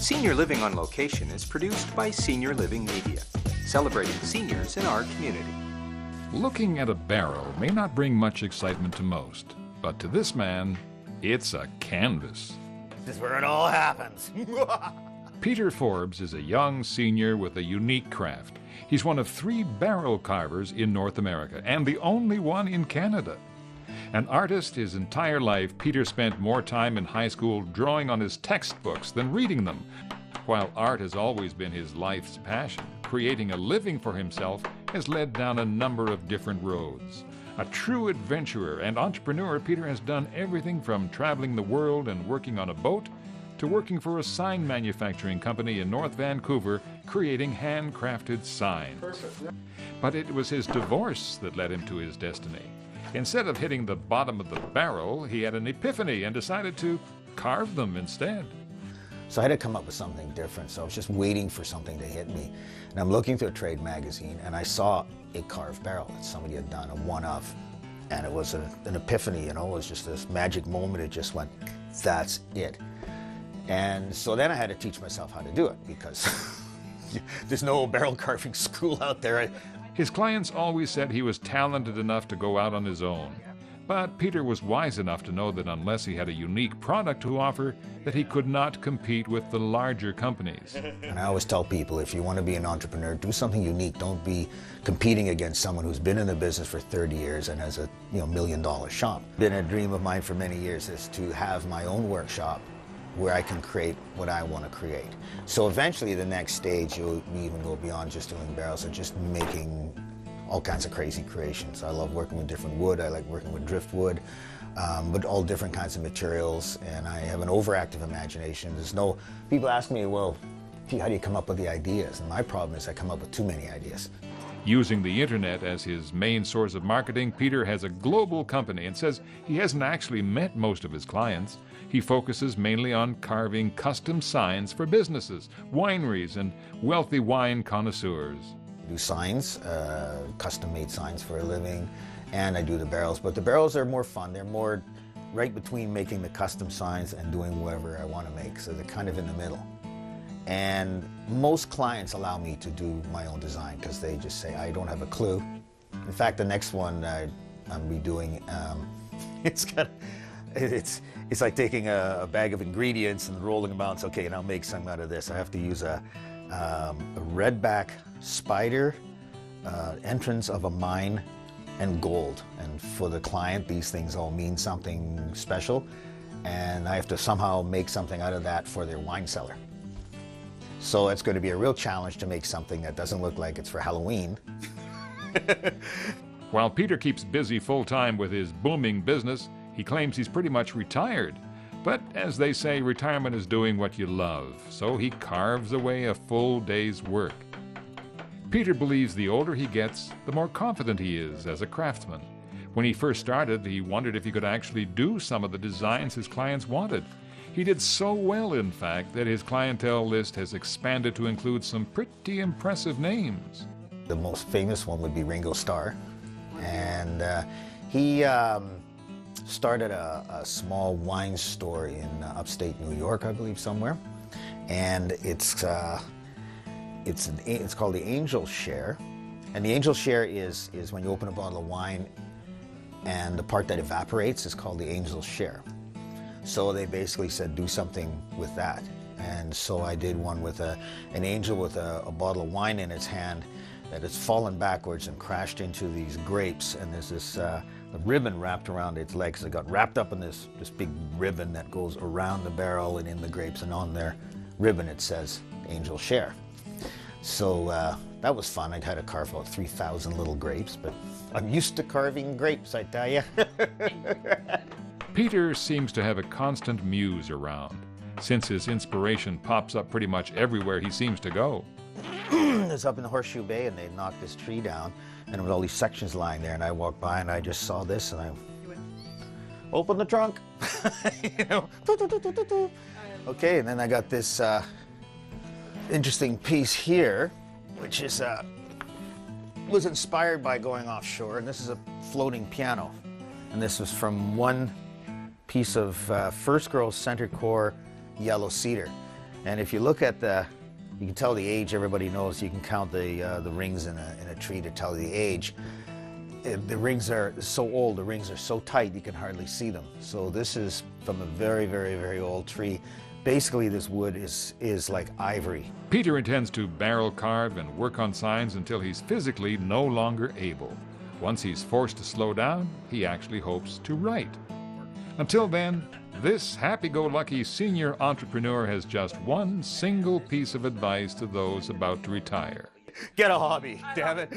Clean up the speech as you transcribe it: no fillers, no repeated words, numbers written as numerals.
Senior Living on Location is produced by Senior Living Media, celebrating seniors in our community. Looking at a barrel may not bring much excitement to most, but to this man, it's a canvas. This is where it all happens. Peter Forbes is a young senior with a unique craft. He's one of 3 barrel carvers in North America, and the only one in Canada. An artist his entire life, Peter spent more time in high school drawing on his textbooks than reading them. While art has always been his life's passion, creating a living for himself has led down a number of different roads. A true adventurer and entrepreneur, Peter has done everything from traveling the world and working on a boat to working for a sign manufacturing company in North Vancouver, creating handcrafted signs. Perfect. But it was his divorce that led him to his destiny. Instead of hitting the bottom of the barrel, he had an epiphany and decided to carve them instead. So I had to come up with something different, so I was just waiting for something to hit me. And I'm looking through a trade magazine, and I saw a carved barrel that somebody had done, a one-of. And it was an epiphany, you know, it was just this magic moment. It just went, that's it. And so then I had to teach myself how to do it, because there's no barrel carving school out there. His clients always said he was talented enough to go out on his own. But Peter was wise enough to know that unless he had a unique product to offer, that he could not compete with the larger companies. And I always tell people, if you want to be an entrepreneur, do something unique. Don't be competing against someone who's been in the business for 30 years and has a $1 million shop. Been a dream of mine for many years is to have my own workshop where I can create what I want to create. So eventually the next stage, you'll even go beyond just doing barrels and just making all kinds of crazy creations. I love working with different wood. I like working with driftwood, but all different kinds of materials. And I have an overactive imagination. People ask me, well, gee, how do you come up with the ideas? And my problem is I come up with too many ideas. Using the internet as his main source of marketing, Peter has a global company and says he hasn't actually met most of his clients. He focuses mainly on carving custom signs for businesses, wineries, and wealthy wine connoisseurs. I do signs, custom-made signs for a living, and I do the barrels. But the barrels are more fun. They're more right between making the custom signs and doing whatever I want to make, so they're kind of in the middle. And most clients allow me to do my own design because they just say, I don't have a clue. In fact, the next one I'm redoing, it's like taking a bag of ingredients and rolling them out. It's okay, and I'll make something out of this. I have to use a redback spider, entrance of a mine, and gold. And for the client, these things all mean something special. And I have to somehow make something out of that for their wine cellar. So it's going to be a real challenge to make something that doesn't look like it's for Halloween. While Peter keeps busy full-time with his booming business, he claims he's pretty much retired. But as they say, retirement is doing what you love, so he carves away a full day's work. Peter believes the older he gets, the more confident he is as a craftsman. When he first started, he wondered if he could actually do some of the designs his clients wanted. He did so well, in fact, that his clientele list has expanded to include some pretty impressive names. The most famous one would be Ringo Starr. And he started a small wine store in upstate New York, I believe, somewhere. And it's called the Angel Share. And the Angel Share is when you open a bottle of wine and the part that evaporates is called the Angel Share. So they basically said, do something with that. And so I did one with an angel with a bottle of wine in its hand that has fallen backwards and crashed into these grapes. And there's this ribbon wrapped around its legs. It got wrapped up in this big ribbon that goes around the barrel and in the grapes. And on their ribbon it says, Angel Share. So that was fun. I'd had to carve about 3,000 little grapes, but I'm used to carving grapes, I tell you. Peter seems to have a constant muse around, since his inspiration pops up pretty much everywhere he seems to go. I was up in the Horseshoe Bay and they knocked this tree down and there was all these sections lying there, and I walked by and I just saw this and I opened the trunk. You know, okay, and then I got this interesting piece here, which is was inspired by going offshore, and this is a floating piano. And this was from one piece of first growth center core yellow cedar. And if you look at you can tell the age. Everybody knows you can count the rings in a tree to tell the age. The rings are so old, the rings are so tight you can hardly see them. So this is from a very, very, very old tree. Basically, this wood is like ivory. Peter intends to barrel carve and work on signs until he's physically no longer able. Once he's forced to slow down, he actually hopes to write. Until then, this happy-go-lucky senior entrepreneur has just one single piece of advice to those about to retire. Get a hobby, damn it.